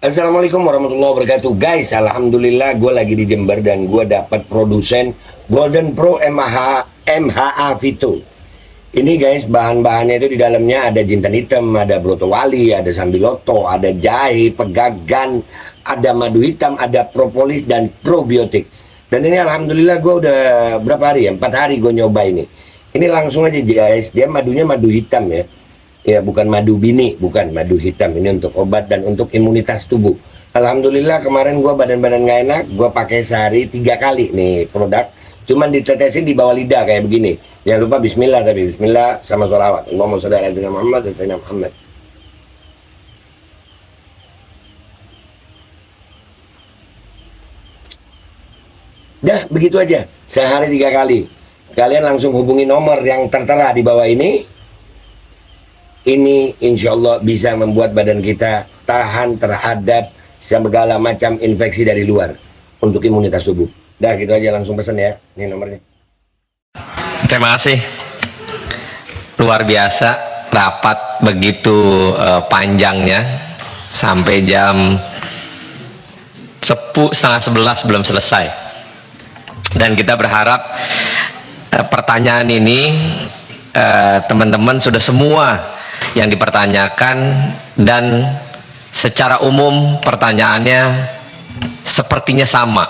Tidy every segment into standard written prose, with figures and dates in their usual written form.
Assalamualaikum warahmatullahi wabarakatuh. Guys, alhamdulillah gue lagi di Jember dan gue dapat produsen Golden Pro MHA Vito. Ini guys, bahan-bahannya itu di dalamnya ada jintan hitam, ada broto wali, ada sambiloto, ada jahe, pegagan, ada madu hitam, ada propolis dan probiotik. Dan ini alhamdulillah gue udah berapa hari ya? 4 hari gue nyoba ini. Ini langsung aja guys, dia madunya madu hitam ya. Ya, bukan madu bini, bukan madu hitam. Ini untuk obat dan untuk imunitas tubuh. Alhamdulillah kemarin gua badan-badan nggak enak, gua pakai sehari 3 kali nih produk. Cuman ditetesin di bawah lidah kayak begini. Jangan lupa bismillah, tapi bismillah sama sholawat. Allahumma sholli ala sayyidina Muhammad dan sayyidina Muhammad. Dah, begitu aja. Sehari 3 kali. Kalian langsung hubungi nomor yang tertera di bawah ini. Ini insya Allah bisa membuat badan kita tahan terhadap segala macam infeksi dari luar untuk imunitas tubuh. Dah gitu aja, langsung pesan ya. Ini nomornya. Terima kasih. Luar biasa rapat begitu panjangnya sampai jam 10:30 belum selesai. Dan kita berharap pertanyaan ini teman-teman sudah semua yang dipertanyakan, dan secara umum pertanyaannya sepertinya sama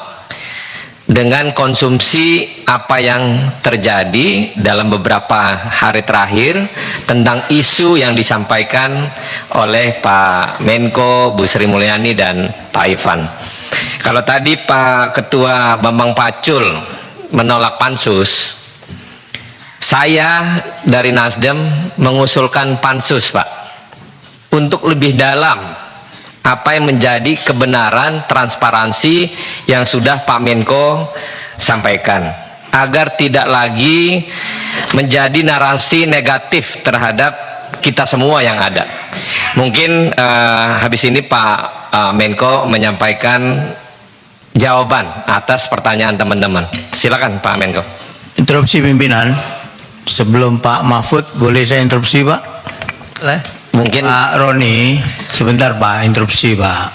dengan konsumsi apa yang terjadi dalam beberapa hari terakhir tentang isu yang disampaikan oleh Pak Menko, Bu Sri Mulyani dan Pak Ivan. Kalau tadi Pak Ketua Bambang Pacul menolak pansus, saya dari Nasdem mengusulkan pansus, Pak, untuk lebih dalam apa yang menjadi kebenaran transparansi yang sudah Pak Menko sampaikan, agar tidak lagi menjadi narasi negatif terhadap kita semua yang ada. Mungkin habis ini Pak Menko menyampaikan jawaban atas pertanyaan teman-teman. Silakan Pak Menko. Interupsi pimpinan. Sebelum Pak Mahfud, boleh saya interupsi Pak? Mungkin Pak Roni, sebentar Pak, interupsi Pak.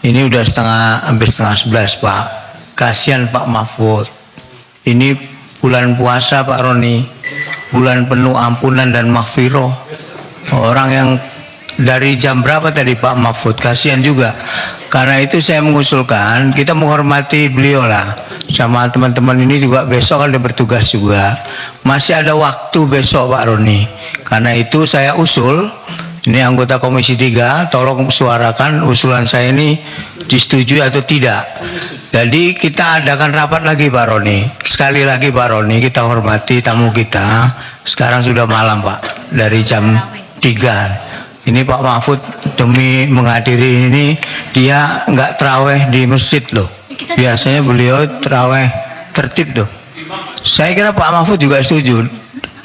Ini udah hampir setengah 11 Pak. Kasihan Pak Mahfud. Ini bulan puasa Pak Roni, bulan penuh ampunan dan maghfirah. Orang yang dari jam berapa tadi Pak Mahfud? Kasihan juga. Karena itu saya mengusulkan kita menghormati beliau lah. Sama teman-teman ini juga besok kan dia bertugas juga. Masih ada waktu besok Pak Roni. Karena itu saya usul, ini anggota Komisi 3, tolong suarakan usulan saya ini disetujui atau tidak. Jadi kita adakan rapat lagi Pak Roni. Sekali lagi Pak Roni, kita hormati tamu kita. Sekarang sudah malam Pak, dari jam 3. Ini Pak Mahfud demi menghadiri ini, dia nggak terawih di masjid loh. Biasanya beliau terawih tertib tuh. Saya kira Pak Mahfud juga setuju.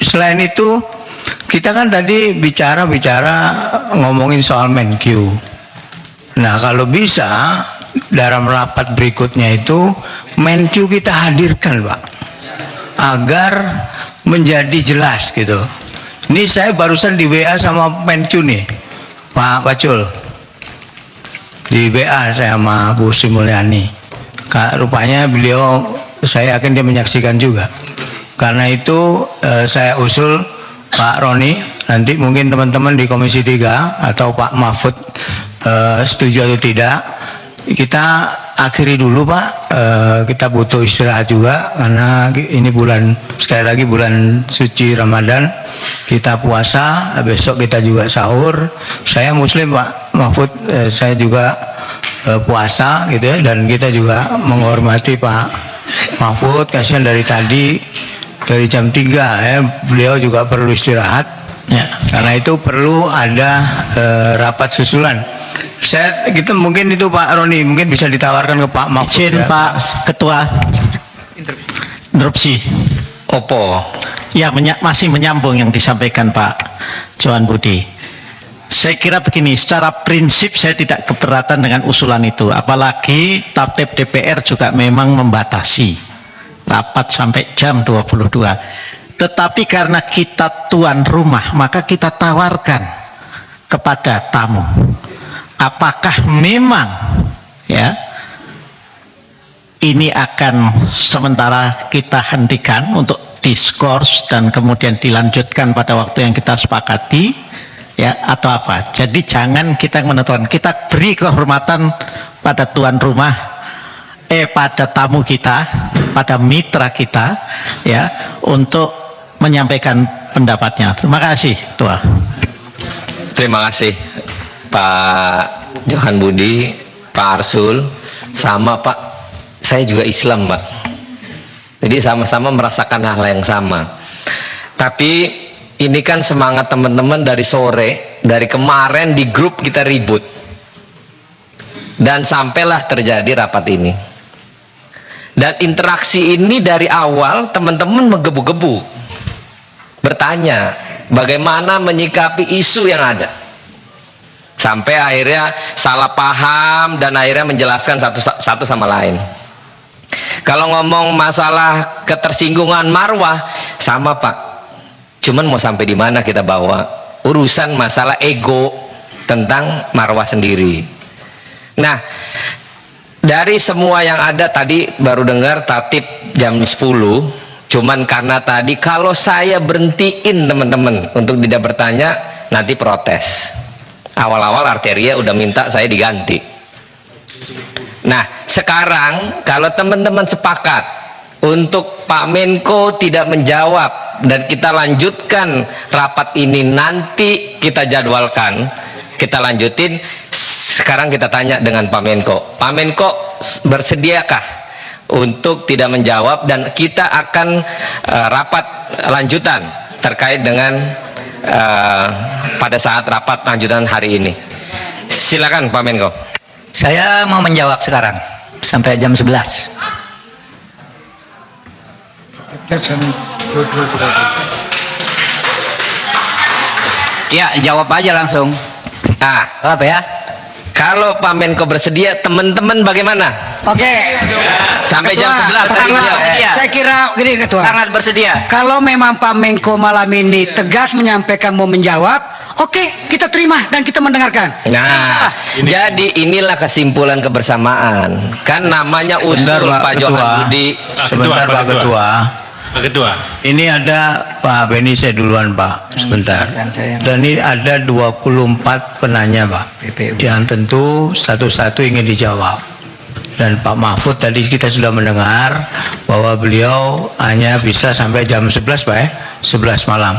Selain itu, kita kan tadi bicara ngomongin soal Menkyu. Nah, kalau bisa dalam rapat berikutnya itu Menkyu kita hadirkan Pak, agar menjadi jelas gitu. Ini saya barusan di WA sama Menkyu nih, Pak Pacul. Di WA saya sama Bu Sri Mulyani. Rupanya beliau, saya yakin dia menyaksikan juga. Karena itu saya usul Pak Roni, nanti mungkin teman-teman di Komisi 3 atau Pak Mahfud setuju atau tidak, kita akhiri dulu Pak. Kita butuh istirahat juga karena ini bulan, sekali lagi bulan suci Ramadan, kita puasa, besok kita juga sahur. Saya Muslim Pak Mahfud, saya juga puasa gitu ya, dan kita juga menghormati Pak Mahfud. Kasihan dari tadi, dari jam 3 ya, beliau juga perlu istirahat ya. Karena itu perlu ada rapat susulan. Saya gitu, mungkin itu Pak Roni mungkin bisa ditawarkan ke Pak Mahfud. Izin ya, Pak Ketua, interupsi. Opo. Ya, masih menyambung yang disampaikan Pak Johan Budi. Saya kira begini, secara prinsip saya tidak keberatan dengan usulan itu. Apalagi Tatip DPR juga memang membatasi rapat sampai jam 22. Tetapi karena kita tuan rumah, maka kita tawarkan kepada tamu. apakah memang ya ini akan sementara kita hentikan untuk diskurs dan kemudian dilanjutkan pada waktu yang kita sepakati ya, atau apa. Jadi jangan kita menentukan, kita beri kehormatan pada tuan rumah, pada tamu kita, pada mitra kita ya, untuk menyampaikan pendapatnya. Terima kasih Tua. Terima kasih Pak Johan Budi, Pak Arsul, sama Pak, saya juga Islam Pak, jadi sama-sama merasakan hal yang sama. Tapi ini kan semangat teman-teman dari sore, dari kemarin di grup kita ribut, dan sampailah terjadi rapat ini. Dan interaksi ini dari awal teman-teman menggebu-gebu bertanya bagaimana menyikapi isu yang ada, sampai akhirnya salah paham dan akhirnya menjelaskan satu sama lain. Kalau ngomong masalah ketersinggungan marwah, sama Pak, cuman mau sampai di mana kita bawa urusan masalah ego tentang marwah sendiri. Nah, dari semua yang ada tadi baru dengar tatib jam 10, cuman karena tadi kalau saya berhentiin teman-teman untuk tidak bertanya, nanti protes. Awal-awal Arteria udah minta saya diganti. Nah, sekarang kalau teman-teman sepakat untuk Pak Menko tidak menjawab dan kita lanjutkan rapat ini, nanti kita jadwalkan, kita lanjutin. Sekarang kita tanya dengan Pak Menko. Pak Menko bersediakah untuk tidak menjawab, dan kita akan rapat lanjutan terkait dengan pada saat rapat lanjutan hari ini. Silakan Pak Menko. Saya mau menjawab sekarang sampai jam 11. Ya, jawab aja langsung. Nah, Apa ya? kalau Pak Menko bersedia, teman-teman bagaimana? Oke. Sampai Ketua, jam 11 tadi sangat- beliau. saya kira gini Ketua. Sangat bersedia. Kalau memang Pak Menko malam ini tegas menyampaikan mau menjawab, oke, kita terima dan kita mendengarkan. Nah, jadi inilah kesimpulan kebersamaan. Kan namanya usul Sebentar, Pak Pak Johan Ketua. Budi. Sebentar Pak Ketua. Pak Ketua. Ini ada Pak Beni, saya duluan Pak, sebentar. Dan ini ada 24 penanya Pak, PPU. yang tentu satu-satu ingin dijawab. Dan Pak Mahfud tadi kita sudah mendengar bahwa beliau hanya bisa sampai jam 11 Pak ya, 11 malam.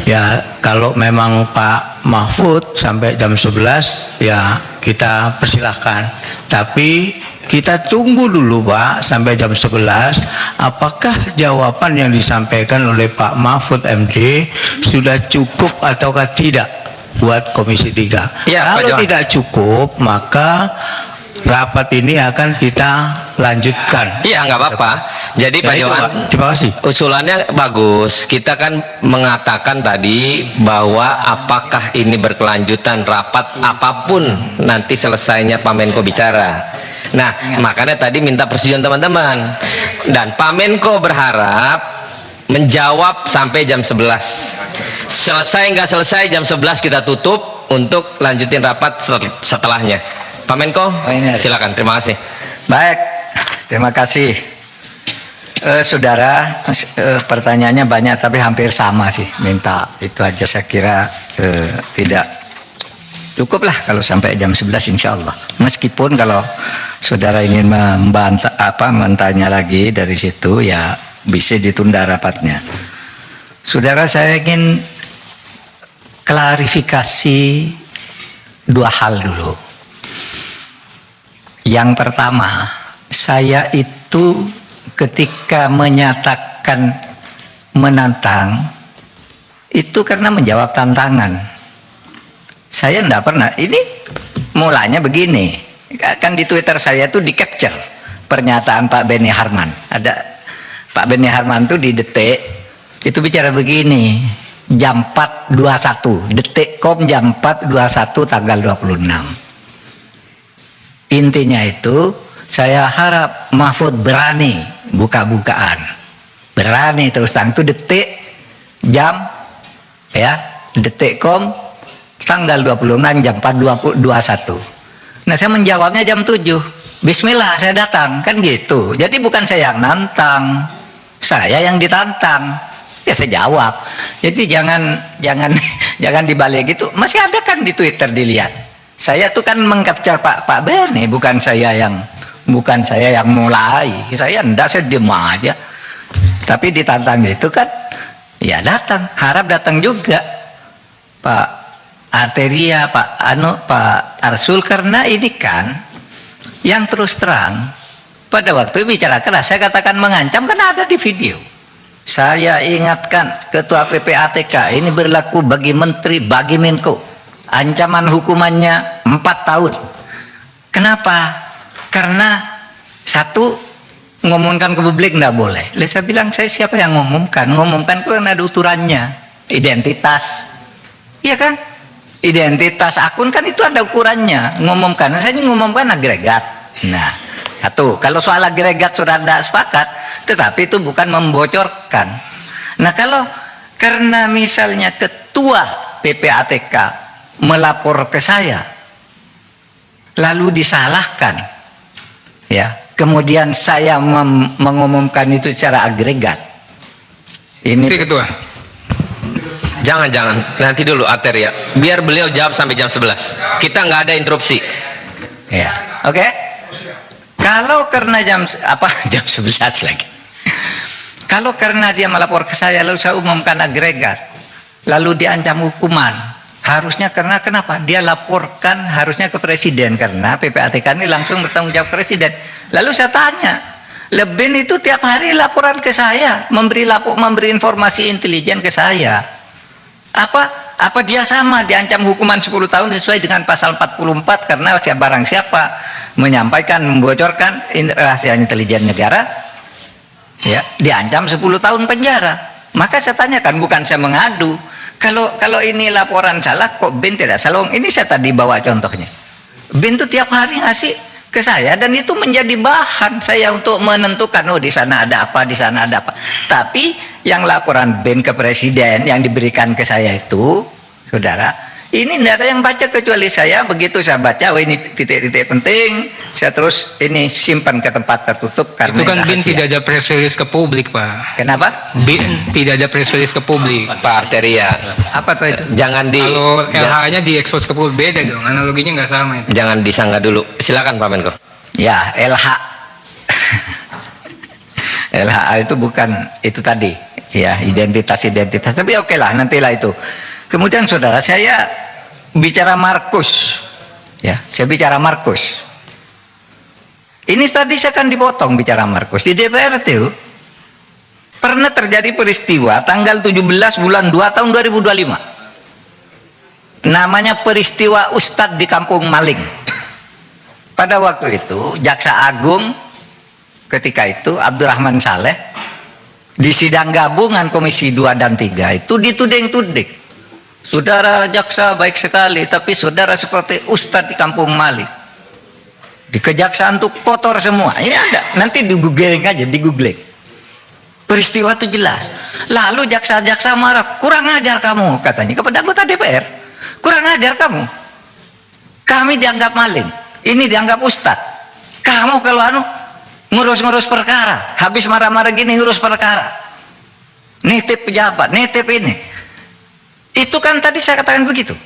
Ya kalau memang Pak Mahfud sampai jam 11 ya kita persilahkan. Tapi kita tunggu dulu Pak sampai jam 11, apakah jawaban yang disampaikan oleh Pak Mahfud MD sudah cukup ataukah tidak buat Komisi 3. Ya, Pak Kalau Johan. tidak cukup maka rapat ini akan kita lanjutkan. Iya, nggak apa-apa. Jadi Ya, Pak itu, Johan, Pak. Terima kasih. usulannya bagus. Kita kan mengatakan tadi bahwa apakah ini berkelanjutan rapat apapun nanti selesainya Pak Menko bicara. Nah, makanya tadi minta persetujuan teman-teman. Dan Pak Menko berharap menjawab sampai jam 11. Selesai nggak selesai jam 11 kita tutup untuk lanjutin rapat setelahnya. Pak Menko, ini ada. silakan. Terima kasih. Baik, terima kasih. Saudara, pertanyaannya banyak tapi hampir sama sih. Minta itu aja saya kira tidak cukup lah kalau sampai jam 11 insya Allah. Meskipun kalau saudara ingin mentanya lagi dari situ ya bisa ditunda rapatnya. Saudara, saya ingin klarifikasi dua hal dulu. Yang pertama, saya itu ketika menyatakan menantang itu karena menjawab tantangan. Saya tidak pernah, ini mulanya begini, kan di Twitter saya tuh di capture pernyataan Pak Beni Harman. Ada Pak Beni Harman tuh di Detik itu bicara begini, jam 4.21, Detik.com jam 4.21 tanggal 26. Intinya itu saya harap Mahfud berani buka-bukaan, berani terus terang. Itu Detik jam ya, Detik.com tanggal 26 jam 4.21. Nah, saya menjawabnya jam 7. Bismillah, saya datang, kan gitu. Jadi bukan saya yang nantang, saya yang ditantang. Ya saya jawab. Jadi jangan jangan dibalik gitu. Masih ada kan di Twitter dilihat. Saya tuh kan mengcapture Pak Bernie, bukan saya yang mulai. Saya enggak, saya diam aja. Tapi ditantang itu kan, ya datang, harap datang juga Pak Arteria, Pak Arsul, karena ini kan yang terus terang pada waktu bicara keras saya katakan mengancam, karena ada di video. Saya ingatkan Ketua PPATK, ini berlaku bagi Menteri, bagi Menko, ancaman hukumannya 4 tahun. Kenapa? Karena satu, ngomongkan ke publik nggak boleh. Lalu saya bilang, saya siapa yang ngomongkan itu kan ada ukurannya, identitas, iya kan? Identitas akun kan itu ada ukurannya, ngumumkan. Saya ini ngumumkan agregat. Nah, satu, kalau soal agregat sudah tidak sepakat, tetapi itu bukan membocorkan. Nah, kalau karena misalnya ketua PPATK melapor ke saya, lalu disalahkan, ya, kemudian saya mengumumkan itu secara agregat. Ini Si Ketua. Jangan, nanti dulu Arteria. Biar beliau jawab sampai jam 11. Kita nggak ada interupsi. Ya, oke. Kalau karena jam 11 lagi. Kalau karena dia melapor ke saya lalu saya umumkan agregat, lalu diancam hukuman, harusnya karena kenapa? Dia laporkan harusnya ke presiden, karena PPATK ini langsung bertanggung jawab presiden. Lalu saya tanya, Leben itu tiap hari laporan ke saya, memberi informasi intelijen ke saya. Apa dia sama diancam hukuman 10 tahun sesuai dengan pasal 44 karena barang siapa menyampaikan, membocorkan rahasia intelijen negara, ya, diancam 10 tahun penjara. Maka saya tanyakan, bukan saya mengadu. Kalau ini laporan salah, kok BIN tidak salah? Ini saya tadi bawa contohnya. BIN itu tiap hari ngasih ke saya, dan itu menjadi bahan saya untuk menentukan, oh di sana ada apa, di sana ada apa. Tapi yang laporan BIN ke presiden yang diberikan ke saya itu, saudara, ini tidak ada yang baca kecuali saya. Begitu saya baca, oh ini titik-titik penting, saya terus ini simpan ke tempat tertutup. Karena itu kan BIN rahasia. tidak ada press release ke publik, Pak. Kenapa? BIN tidak ada press release ke publik. Pak Arteria. Apa tuh itu? Kalau LH-nya diekspos ke publik, beda dong, analoginya nggak sama itu. Jangan disangka dulu. Silakan Pak Menko. Ya, LH. LHA itu bukan itu tadi, ya, identitas. Tapi oke lah, nantilah itu. Kemudian saudara, saya bicara Markus, ya, saya bicara Markus. Ini tadi saya akan dipotong bicara Markus. Di DPR itu pernah terjadi peristiwa tanggal 17 bulan 2 tahun 2025. Namanya peristiwa Ustadz di Kampung Maling. Pada waktu itu Jaksa Agung ketika itu Abdurrahman Saleh di sidang gabungan Komisi 2 dan 3 itu dituding-tuding, saudara jaksa baik sekali, tapi saudara seperti Ustadz di Kampung Maling. Di kejaksaan tuh kotor semua. Ini ada, nanti di googling aja, di googling. Peristiwa itu jelas. Lalu jaksa-jaksa marah, kurang ajar kamu, katanya kepada anggota DPR, kurang ajar kamu, kami dianggap maling, ini dianggap Ustadz, kamu kalau ngurus-ngurus perkara, habis marah-marah gini ngurus perkara, nitip pejabat, nitip ini. Itu kan tadi saya katakan begitu.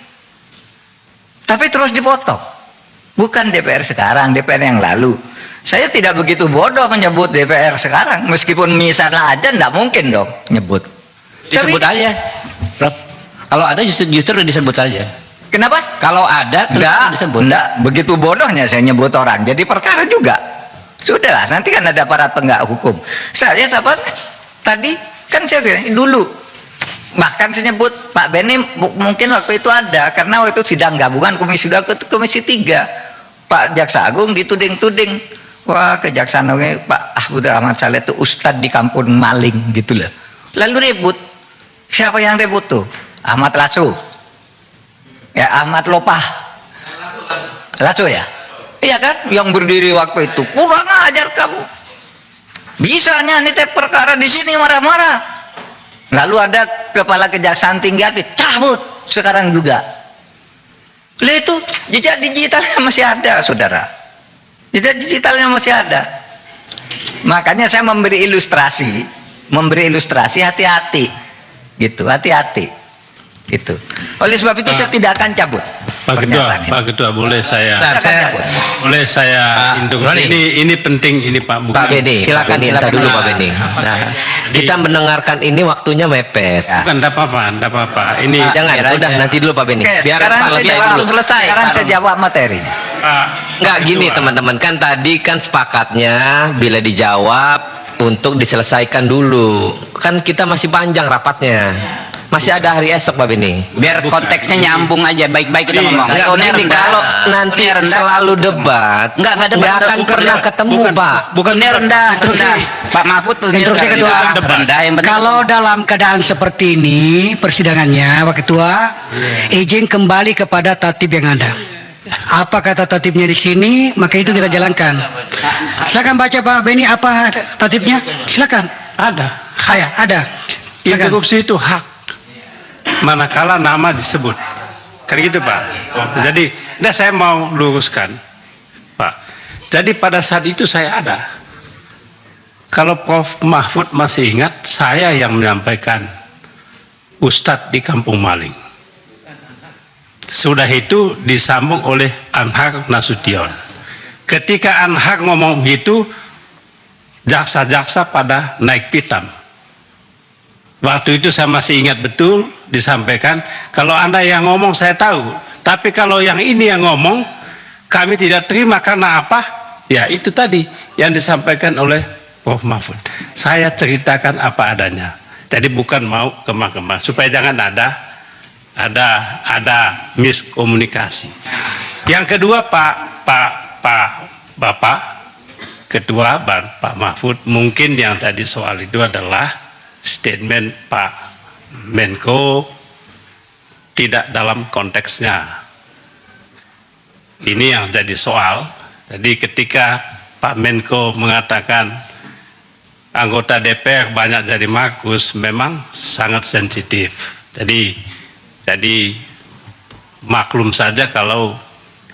Tapi terus dipotong. Bukan DPR sekarang, DPR yang lalu. Saya tidak begitu bodoh menyebut DPR sekarang, meskipun misalnya aja enggak mungkin dong nyebut. Disebut aja, Prof. Kalau ada justru disebut aja. Kenapa? Kalau ada disebut. Enggak, begitu bodohnya saya nyebut orang. Jadi perkara juga. Sudahlah, nanti kan ada para penegak hukum. Saya siapa tadi kan saya bilang dulu, bahkan saya nyebut Pak Beni mungkin waktu itu ada, karena waktu itu sidang gabungan Komisi 2 ke Komisi 3 Pak Jaksa Agung dituding-tuding, wah kejaksaan Pak Abdurrahman Saleh itu Ustadz di Kampung Maling gitu loh. Lalu ribut. Siapa yang ribut tuh? Ahmad Lasso, ya, Ahmad Lopah Lasso ya, iya kan, yang berdiri waktu itu, kurang ajar kamu, bisanya nitip perkara di sini marah-marah. Lalu ada kepala kejaksaan tinggi hati, cabut sekarang juga. Lah itu jejak digitalnya masih ada, saudara. Jejak digitalnya masih ada. Makanya saya memberi ilustrasi hati-hati, gitu, hati-hati, gitu. Oleh sebab itu saya tidak akan cabut. Pak Ketua, boleh saya ini penting ini Pak. Pak Beni, silakan minta dulu Pak Beni. Kita mendengarkan ini waktunya mepet. Bukan, enggak apa-apa. Ini Jangan, udah nanti dulu Pak Beni. Biar Sekarang Pak saya selesai jawab, dulu. selesai. Sekarang saya jawab materinya. Enggak gini teman-teman, kan tadi kan sepakatnya bila dijawab untuk diselesaikan dulu. Kan kita masih panjang rapatnya. Masih ada hari esok Pak Beni. Biar konteksnya nyambung aja, baik-baik kita ngomong. Kalau nanti selalu debat, Enggak nggak akan pernah ketemu Pak. Ini rendah. Pak Mahfud tuh Instruksi Ketua. rendah yang penting. Kalau dalam keadaan seperti ini persidangannya, Pak Ketua, izin kembali kepada tertib yang ada. Apa kata tertibnya di sini, maka itu kita jalankan. Silakan baca Pak Beni apa tertibnya. Silakan. ada. Ada. Silakan. Interupsi itu hak. Manakala nama disebut. Kan gitu Pak. Jadi, saya mau luruskan Pak. Jadi pada saat itu saya ada. Kalau Prof. Mahfud masih ingat, saya yang menyampaikan Ustadz di Kampung Maling. Sudah itu disambung oleh Anhar Nasution. Ketika Anhar ngomong gitu, jaksa-jaksa pada naik pitam. Waktu itu saya masih ingat betul disampaikan, kalau Anda yang ngomong saya tahu, tapi kalau yang ini yang ngomong kami tidak terima karena apa? Ya itu tadi yang disampaikan oleh Prof. Mahfud. Saya ceritakan apa adanya. Jadi bukan mau kemang-kemang supaya jangan ada miskomunikasi. Yang kedua Bapak Ketua Pak Mahfud, mungkin yang tadi soal itu adalah statement Pak Menko tidak dalam konteksnya. Ini yang jadi soal. Jadi ketika Pak Menko mengatakan anggota DPR banyak jadi Markus, memang sangat sensitif. Jadi maklum saja kalau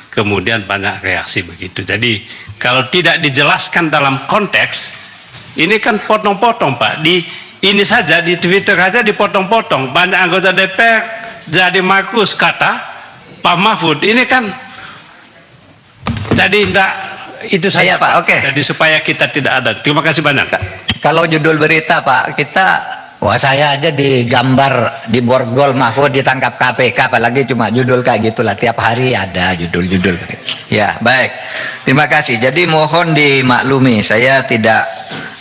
kemudian banyak reaksi begitu. Jadi kalau tidak dijelaskan dalam konteks, ini kan potong-potong Pak. Ini saja di Twitter aja dipotong-potong. Banyak anggota DPR jadi Markus kata Pak Mahfud. Ini kan jadi enggak itu saja Pak. Oke. Jadi supaya kita tidak ada. Terima kasih banyak. Kalau judul berita Pak, saya aja digambar di borgol Mahfud ditangkap KPK, apalagi cuma judul kayak gitulah, tiap hari ada judul-judul. Ya, baik. Terima kasih. Jadi mohon dimaklumi, saya tidak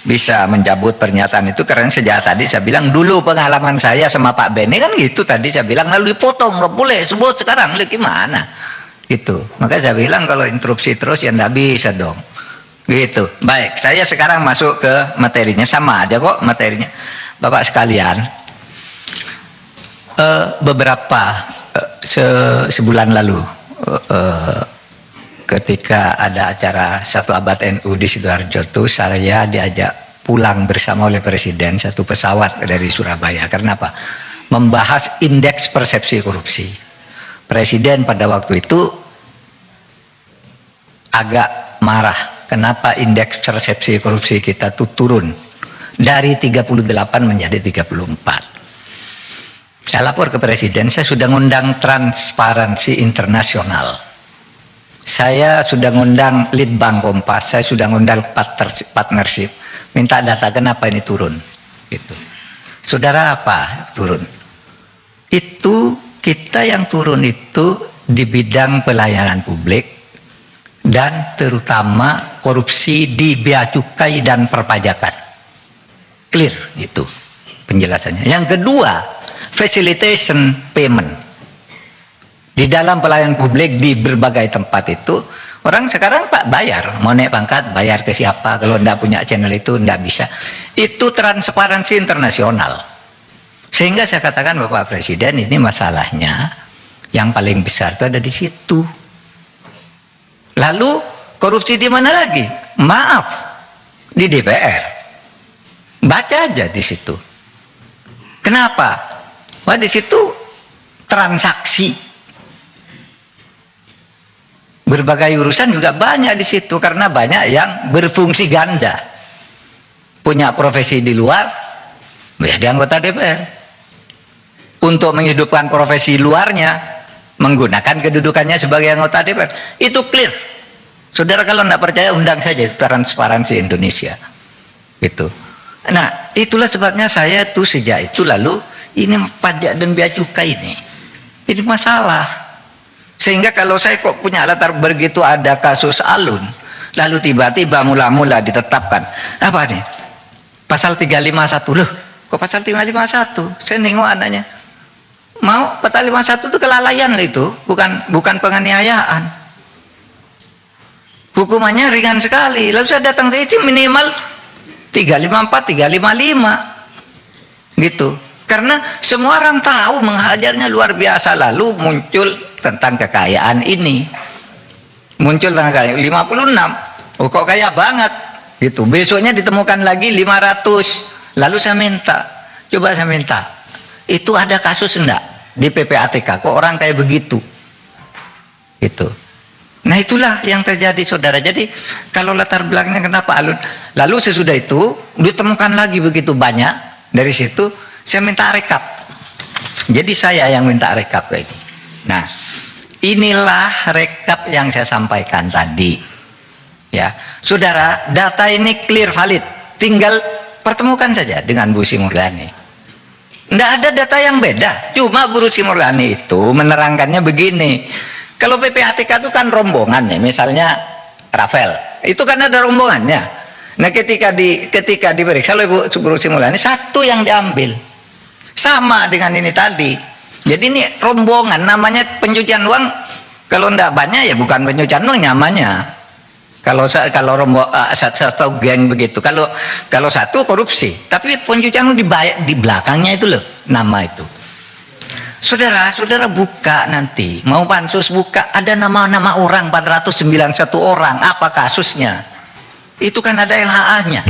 bisa mencabut pernyataan itu karena sejak tadi saya bilang dulu pengalaman saya sama Pak Beni kan gitu, tadi saya bilang lalu dipotong, nggak boleh sebut sekarang, gimana? Gitu. Maka saya bilang kalau interupsi terus ya nggak bisa dong. Gitu. Baik, saya sekarang masuk ke materinya, sama aja kok materinya. Bapak sekalian, beberapa sebulan lalu ketika ada acara 1 abad NU di Sidoarjo itu, saya diajak pulang bersama oleh Presiden satu pesawat dari Surabaya. Karena apa? Membahas indeks persepsi korupsi. Presiden pada waktu itu agak marah. Kenapa indeks persepsi korupsi kita tuh turun dari 38 menjadi 34. Saya lapor ke Presiden, saya sudah ngundang Transparansi Internasional. Saya sudah ngundang Litbang Kompas, saya sudah ngundang partnership, minta data kenapa ini turun. Gitu. Saudara apa turun? Itu kita yang turun itu di bidang pelayanan publik dan terutama korupsi di bea cukai dan perpajakan. Clear itu penjelasannya. Yang kedua, facilitation payment. Di dalam pelayanan publik di berbagai tempat itu, orang sekarang Pak bayar, mau naik pangkat bayar ke siapa, kalau enggak punya channel itu enggak bisa. Itu transparansi internasional. Sehingga saya katakan Bapak Presiden, ini masalahnya yang paling besar itu ada di situ. Lalu korupsi di mana lagi? Maaf, di DPR. Baca aja di situ. Kenapa? Wah, di situ transaksi. berbagai urusan juga banyak di situ, karena banyak yang berfungsi ganda, punya profesi di luar, menjadi anggota DPR. Untuk menghidupkan profesi luarnya, menggunakan kedudukannya sebagai anggota DPR. Itu clear. Saudara kalau tidak percaya, undang saja, itu Transparansi Indonesia. Gitu. Nah, itulah sebabnya saya tuh sejak itu lalu, ini pajak dan bea cukai ini masalah. Sehingga kalau saya kok punya latar begitu ada kasus Alun, lalu tiba-tiba mula-mula ditetapkan, apa nih? Pasal 351, loh, kok pasal 351? Saya nengok anaknya. Mau pasal 51 itu kelalaian lah itu, bukan penganiayaan. Hukumannya ringan sekali. Lalu saya datang saya minimal 354, 355. Gitu. Karena semua orang tahu menghajarnya luar biasa, lalu muncul tentang kekayaan ini. Muncul tentang kekayaan 56. Oh, kok kaya banget. Gitu. Besoknya ditemukan lagi 500. Lalu saya minta, coba saya minta, itu ada kasus enggak di PPATK kok orang kayak begitu? Gitu. Nah, itulah yang terjadi, saudara. Jadi kalau latar belakangnya kenapa Alun, lalu sesudah itu ditemukan lagi begitu banyak, dari situ saya minta rekap. Jadi saya yang minta rekap ke ini. Nah, inilah rekap yang saya sampaikan tadi. Ya, saudara, data ini clear valid, tinggal pertemukan saja dengan Bu Sri Mulyani. Tidak ada data yang beda, cuma Bu Sri Mulyani itu menerangkannya begini. Kalau PPATK itu kan rombongan ya, misalnya Rafael, itu kan ada rombongannya. Nah, ketika diperiksa oleh Bu Sri Mulyani, satu yang diambil sama dengan ini tadi. Jadi ini rombongan, namanya pencucian uang. Kalau tidak banyak ya bukan pencucian uang namanya. Kalau satu geng begitu, kalau satu korupsi, tapi pencucian uang di belakangnya itu loh nama itu. Saudara buka nanti, mau pansus buka, ada nama-nama orang 491 orang, apa kasusnya? Itu kan ada LHA-nya,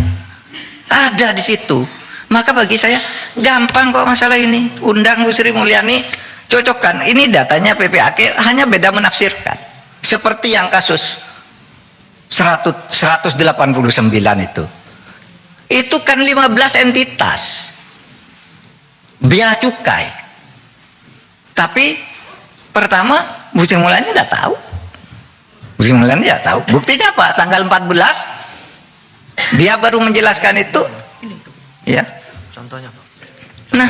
ada di situ. Maka bagi saya gampang kok masalah ini. Undang Bu Sri Mulyani, cocokkan. Ini datanya PPAK, hanya beda menafsirkan. Seperti yang kasus 189 itu. Itu kan 15 entitas bea cukai. Tapi pertama Bu Sri Mulyani tidak tahu. Bu Sri Mulyani tidak tahu. Buktinya apa? Tanggal 14 dia baru menjelaskan itu. Ya. Contohnya Pak. Nah,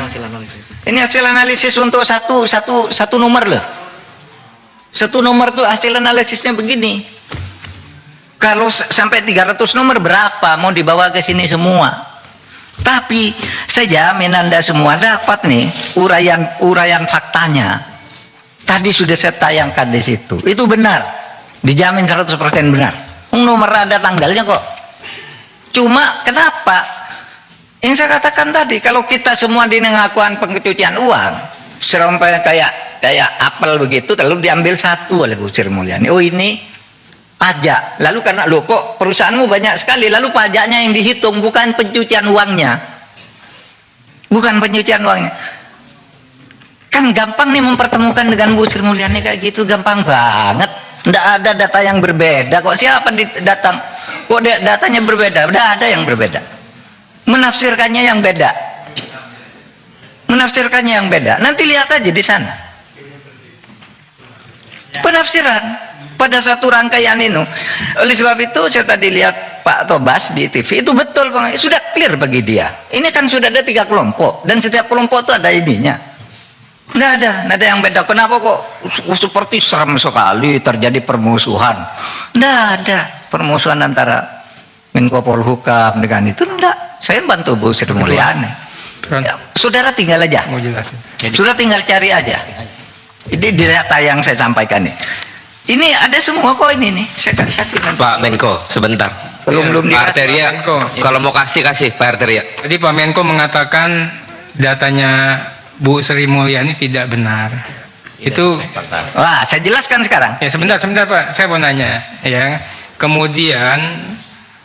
ini hasil analisis untuk satu nomor loh. Satu nomor tuh hasil analisisnya begini. Kalau sampai 300 nomor berapa mau dibawa ke sini semua? Tapi saya jamin Anda semua dapat nih uraian faktanya. Tadi sudah saya tayangkan di situ. Itu benar. Dijamin 100% benar. Nomor ada tanggalnya kok. Cuma kenapa? Yang saya katakan tadi, kalau kita semua dinengakuan pencucian uang, sampai kayak apel begitu, lalu diambil satu oleh Bu Sri Mulyani. Oh, ini pajak. Lalu karena lo kok perusahaanmu banyak sekali, lalu pajaknya yang dihitung, bukan pencucian uangnya. Bukan pencucian uangnya. Kan gampang nih mempertemukan dengan Bu Sri Mulyani kayak gitu, gampang banget. Tidak ada data yang berbeda kok. Siapa datang? Kok datanya berbeda? Udah ada yang berbeda. Menafsirkannya yang beda. Menafsirkannya yang beda. Nanti lihat aja di sana. Penafsiran pada satu rangkaian ini. Oleh sebab itu saya tadi lihat Pak Tobas di TV, itu betul Bang, sudah clear bagi dia. Ini kan sudah ada 3 kelompok dan setiap kelompok itu ada ininya. Nggak ada yang beda. Kenapa kok seperti serem sekali terjadi permusuhan? Nggak ada permusuhan antara Menko Polhukam dengan itu, enggak. Saya bantu Bu Sri Mulyani. Ya, saudara tinggal aja. Mau jelasin. Sudah tinggal cari aja. Ini di data yang saya sampaikan nih. Ini ada semua kok ini nih. Saya kasih nanti. Pak Menko, sebentar. Belum Pak dikasih. Arteria, Menko. kalau mau kasih Pak Arteria. Jadi Pak Menko mengatakan datanya Bu Sri Mulyani tidak benar. Itu Wah, saya jelaskan sekarang. ya sebentar Pak, saya mau nanya ya. Kemudian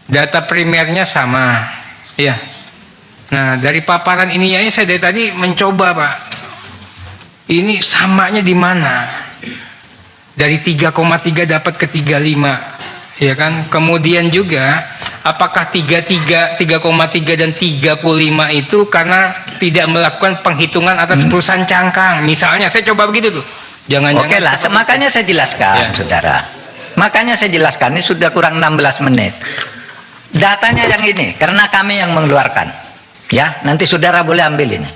data primernya sama. Ya. Nah, dari paparan ininya saya dari tadi mencoba, Pak. Ini samanya di mana? dari 3,3 dapat ke 35, ya kan? Kemudian juga apakah 3,3 dan 35 itu karena tidak melakukan penghitungan atas perusahaan cangkang? Misalnya saya coba begitu tuh. Jangan-jangan. Oke lah, makanya saya jelaskan, Ya. saudara. Makanya saya jelaskan, ini sudah kurang 16 menit. Datanya yang ini, karena kami yang mengeluarkan. Ya, nanti saudara boleh ambil ini.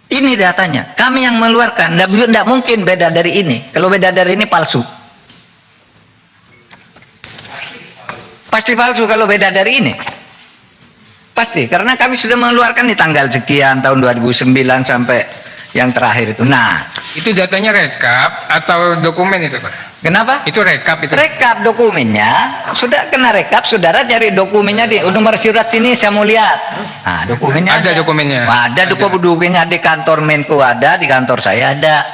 Ini datanya, kami yang mengeluarkan. Tidak mungkin beda dari ini. Kalau beda dari ini palsu. Pasti palsu kalau beda dari ini. Pasti, karena kami sudah mengeluarkan di tanggal sekian tahun 2009 sampai yang terakhir itu. Nah, Itu datanya rekap atau dokumen itu, Pak? kenapa? Itu rekap itu. Rekap dokumennya, sudah kena rekap, saudara cari dokumennya di nomor surat sini, saya mau lihat. Nah, dokumennya Ada dokumennya? Ada dokumennya di kantor Menko ada, di kantor saya ada.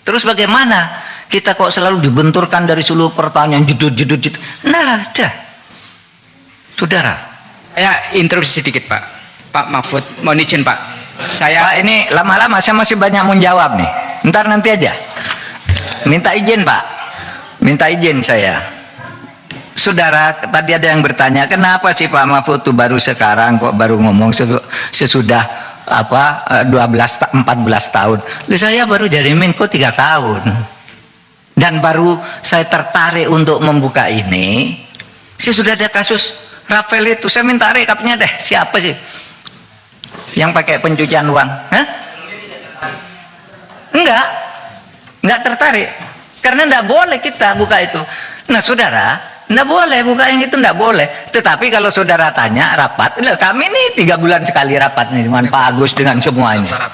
Terus bagaimana? Kita kok selalu dibenturkan dari seluruh pertanyaan, judul. Nah, ada. Saudara. Saya interupsi sedikit, Pak. Pak Mahfud, mohon izin, Pak. Pak, ini lama-lama saya masih banyak mau jawab nih. Ntar nanti aja. Minta izin, Pak. Minta izin saya. Saudara, tadi ada yang bertanya, kenapa sih Pak Mahfud tuh baru sekarang kok baru ngomong sesudah 14 tahun. Saya baru jadi Menko 3 tahun. Dan baru saya tertarik untuk membuka ini. Saya sudah ada kasus Rafael itu, saya minta rekapnya deh. Siapa sih yang pakai pencucian uang? Hah? Enggak tertarik, karena enggak boleh kita buka itu. Nah, saudara, enggak boleh buka yang itu, enggak boleh. Tetapi kalau saudara tanya rapat, kami nih 3 bulan sekali rapat nih dengan Pak Agus dengan semuanya.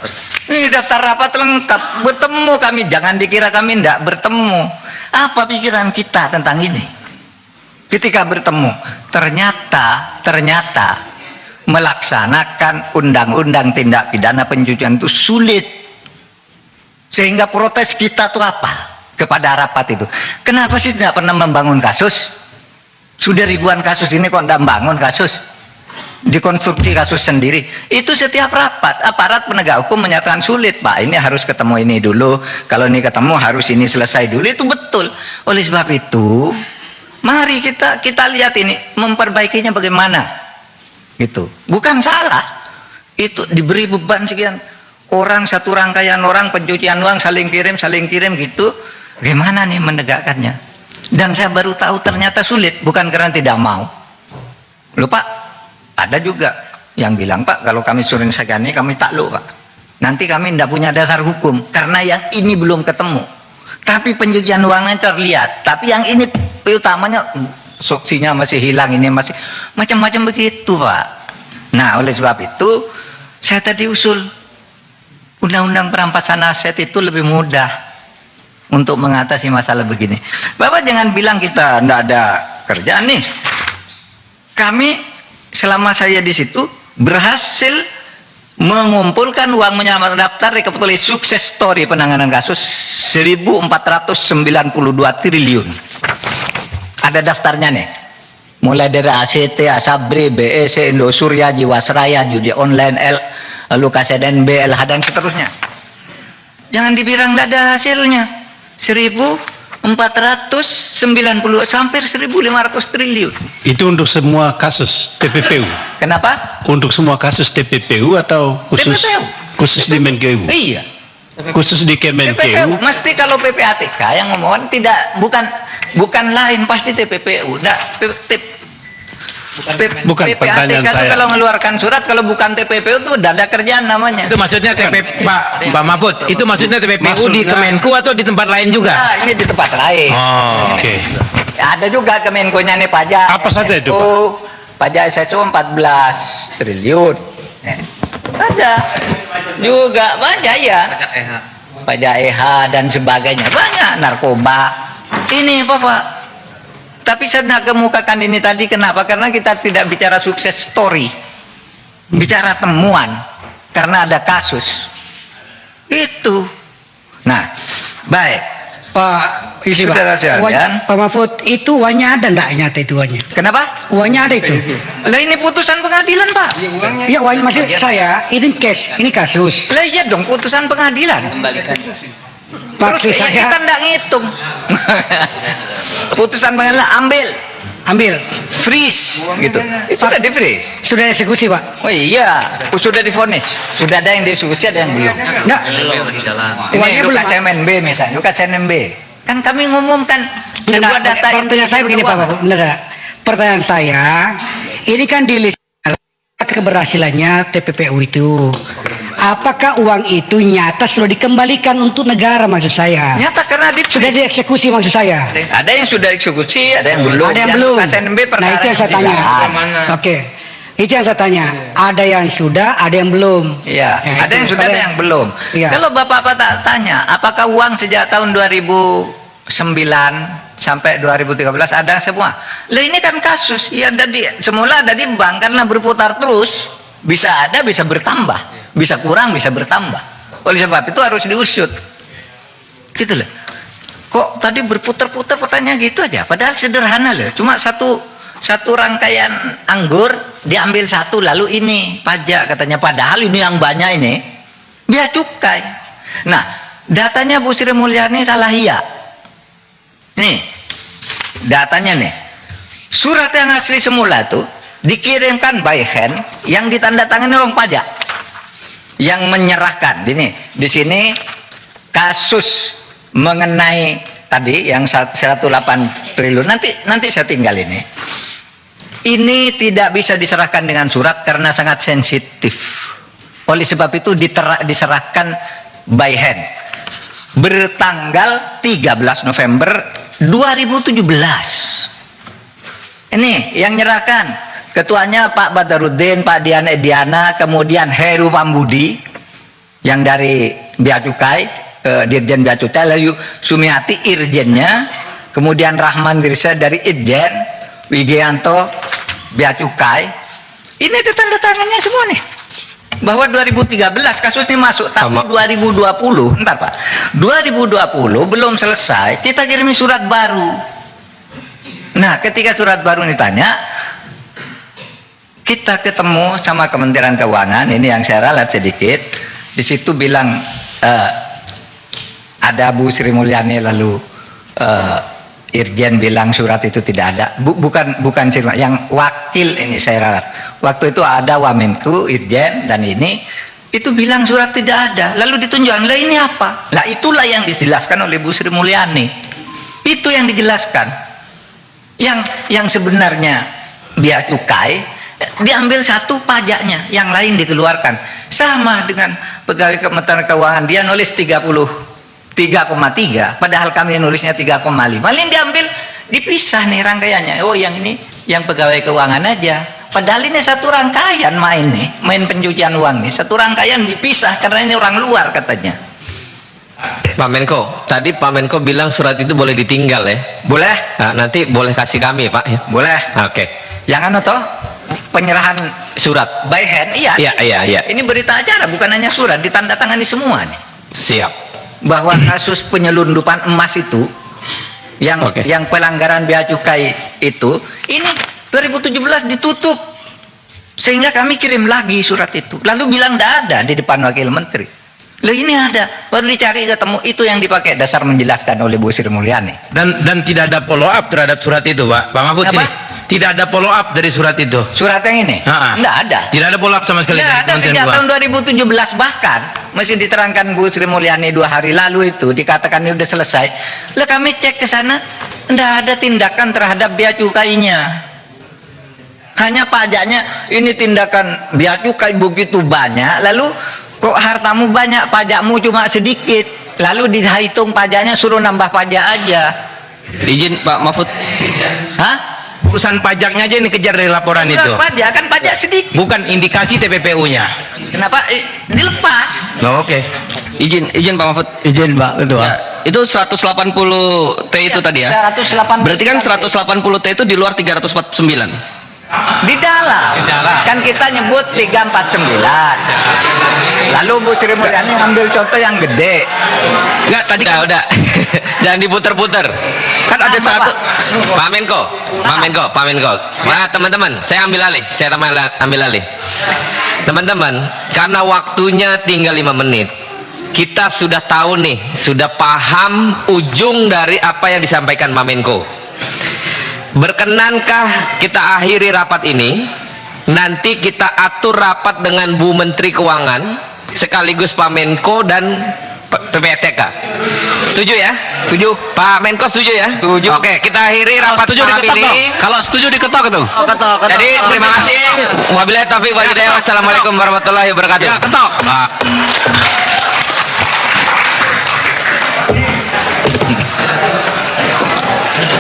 Ini daftar rapat lengkap, bertemu kami. Jangan dikira kami enggak bertemu. Apa pikiran kita tentang ini? Ketika bertemu, ternyata melaksanakan undang-undang tindak pidana pencucian itu sulit. Sehingga protes kita tuh apa kepada rapat itu? Kenapa sih tidak pernah membangun kasus? Sudah ribuan kasus ini kok tidak membangun kasus? Dikonstruksi kasus sendiri. Itu setiap rapat aparat penegak hukum menyatakan sulit, Pak. Ini harus ketemu ini dulu. Kalau ini ketemu harus ini selesai dulu. Itu betul. Oleh sebab itu, mari kita lihat ini memperbaikinya bagaimana. Gitu. Bukan salah. Itu diberi beban sekian orang, satu rangkaian orang pencucian uang saling kirim gitu. Bagaimana nih menegakkannya? Dan saya baru tahu ternyata sulit, bukan karena tidak mau. Loh, Pak, ada juga yang bilang, Pak, kalau kami suruh selesaikan ini kami takluk, Pak. Nanti kami tidak punya dasar hukum karena yang ini belum ketemu. Tapi pencucian uangnya terlihat. Tapi yang ini utamanya saksinya masih hilang, ini masih macam-macam begitu, Pak. Nah, oleh sebab itu saya tadi usul undang-undang perampasan aset itu lebih mudah untuk mengatasi masalah begini. Bapak jangan bilang kita tidak ada kerjaan nih. Kami selama saya di situ berhasil mengumpulkan uang menyamakan daftar rekapitulasi sukses story penanganan kasus 1.492 triliun. Ada daftarnya nih, mulai dari ACT, Asabri, BEC, Indosurya, Jiwasraya, judi online, Lukas NB, LH dan seterusnya. Jangan dibilang tidak ada hasilnya. 1.490 hampir 1.500 triliun. Itu untuk semua kasus TPPU. Kenapa? Untuk semua kasus TPPU atau khusus TPPU. khusus di Menkeu? Iya. Khusus di TPPU. Kemenkeu. Mesti kalau PPATK yang ngomong tidak, bukan lain, pasti TPPU. Bukan pertanyaan PPATK itu saya. kalau mengeluarkan surat, kalau bukan TPPU itu tidak ada kerjaan namanya. Itu maksudnya Pak Mahfud, itu maksudnya TPPU di Maksudnya- Kemenku atau di tempat lain juga? Nah, ini di tempat lain. Oh, oke. Ada juga Kemenkonya nih pajak. Apa saja itu, SSO, pajak SSO 14 triliun. Ada juga banyak ya. Pajak EH dan sebagainya, banyak. Narkoba. Ini Pak. Tapi saya tidak kemukakan ini tadi, kenapa? Karena kita tidak bicara sukses story, bicara temuan, karena ada kasus itu. Nah, baik Pak, isi Saudara sekalian. Pak Mahfud, itu uangnya ada enggak nyata itu uangnya? Kenapa? Uangnya ada itu. Lah ini putusan pengadilan, Pak. Iya, uang maksud saya, ini cash, ini kasus. Lah iya dong, putusan pengadilan. Maksud Terus saya- kita nggak ngitung. Putusan pengadilan ambil freeze gitu. Itu sudah di freeze. sudah eksekusi Pak. Oh iya, sudah divonis. Sudah ada yang dieksekusi, ada yang belum. Enggak, Ini Uangnya belum, Lukas NMB misalnya, Lukas NMB. Kan kami ngumumkan Nah, sebuah data pertanyaan saya begini Pak, benar. Pertanyaan saya, ini kan di list keberhasilannya TPPU itu. Apakah uang itu nyata sudah dikembalikan untuk negara maksud saya? Nyata karena Sudah dieksekusi maksud saya. ada yang sudah dieksekusi, ada yang belum. Ada yang belum. Lukas NMB Nah itu yang saya tanya. Oke, itu yang saya tanya. Ada yang sudah, ada yang belum. Iya, Ya, ada itu. yang sudah, ada yang belum. Iya. Kalau Bapak tak tanya, apakah uang sejak tahun 2009 sampai 2013 ada semua? Lah ini kan kasus. Ya semula ada di bank karena berputar terus, bisa ada, bisa bertambah, bisa kurang, bisa bertambah. Oleh sebab itu harus diusut. Gitu loh. Kok tadi berputar-putar pertanyaan gitu aja? Padahal sederhana loh. Cuma satu rangkaian anggur diambil satu, lalu ini pajak katanya. Padahal ini yang banyak ini bea cukai. Nah, datanya Bu Sri Mulyani salah iya. Nih, datanya nih. Surat yang asli semula tuh dikirimkan by hand yang ditandatangani orang pajak. Yang menyerahkan. Di sini kasus mengenai tadi yang 108 triliun. Nanti saya tinggal ini. Ini tidak bisa diserahkan dengan surat karena sangat sensitif. Oleh sebab itu diserahkan by hand. Bertanggal 13 November 2017. Ini yang nyerahkan. Ketuanya Pak Badarudin, Pak Diana Ediana, kemudian Heru Pambudi yang dari Bea Cukai, Dirjen Bea Cukai, lalu Sumiati Irjennya, kemudian Rahman Dirsa dari Irjen, Widianto Bea Cukai. Ini ada tanda tangannya semua nih. Bahwa 2013 kasusnya masuk, tapi 2020, entar Pak, 2020 belum selesai, kita kirimi surat baru. Nah, ketika surat baru ditanya, kita ketemu sama Kementerian Keuangan, ini yang saya ralat sedikit, di situ bilang ada Bu Sri Mulyani, lalu Irjen bilang surat itu tidak ada. Bukan Sri Mulyani, yang wakil ini saya ralat. Waktu itu ada Wamenku, Irjen, dan ini itu bilang surat tidak ada. Lalu ditunjukkan, lah ini apa? Lah itulah yang dijelaskan oleh Bu Sri Mulyani. Itu yang dijelaskan. Yang sebenarnya bea cukai diambil satu pajaknya, yang lain dikeluarkan. Sama dengan pegawai Kementerian Keuangan, dia nulis 3,3, padahal kami nulisnya 3,5. Paling diambil, dipisah nih rangkaiannya. Oh, yang ini yang pegawai keuangan aja. Padahal ini satu rangkaian main pencucian uang nih. Satu rangkaian dipisah karena ini orang luar katanya. Pak Menko, tadi Pak Menko bilang surat itu boleh ditinggal ya? Boleh? Nah, nanti boleh kasih kami Pak ya? Boleh. Oke. Yang anu toh, penyerahan Surat. by hand, iya. Iya. Ini berita acara, bukan hanya surat, ditandatangani semua nih. Siap. Bahwa kasus penyelundupan emas itu, Oke. yang pelanggaran bea cukai itu, ini 2017 ditutup. Sehingga kami kirim lagi surat itu. Lalu bilang tidak ada di depan wakil menteri. Loh, ini ada, baru dicari ketemu, itu yang dipakai dasar menjelaskan oleh Bu Sri Mulyani. Dan tidak ada follow up terhadap surat itu, Pak Mahfud. Apa? Sini. Tidak ada follow up dari surat itu. Surat yang ini? Tidak ada. Tidak ada follow up sama sekali. Tidak dari ada Kementerian sejak tahun Keuangan. 2017, bahkan mesti diterangkan Bu Sri Mulyani 2 hari lalu itu dikatakan ini sudah selesai. Lah kami cek ke sana, tidak ada tindakan terhadap bea cukainya. Hanya pajaknya. Ini tindakan bea cukai begitu banyak, lalu kok hartamu banyak, pajakmu cuma sedikit, lalu dihitung pajaknya, suruh nambah pajak aja. Izin Pak Mahfud. Hah? Urusan pajaknya aja ini kejar dari laporan itu. Pajak kan pajak sedikit. Bukan indikasi TPPU-nya. Kenapa? Dilepas. Oh, oke. Izin Pak Mahfud. Izin Pak Ketua. Ya, itu 180 T itu tadi ya. 180. Berarti kan 180 T itu di luar 349. Di dalam. Kan kita nyebut 349. Lalu Bu Sri Mulyani ambil contoh yang gede. Enggak, tadi udah. Jangan diputer-puter. Kan ada satu Pak Menko. Nah, teman-teman, saya ambil alih. Teman-teman, karena waktunya tinggal 5 menit. kita sudah tahu nih, sudah paham ujung dari apa yang disampaikan Pak Menko. Berkenankah kita akhiri rapat ini? Nanti kita atur rapat dengan Bu Menteri Keuangan sekaligus Pak Menko dan PPTK. Setuju ya? Setuju. Pak Menko setuju ya? Setuju. Oke, kita akhiri rapat malam ini. Kalau setuju diketok itu. Jadi terima kasih. Wabillahi taufiq wal hidayah. Wassalamualaikum warahmatullahi wabarakatuh. Ya, ketok.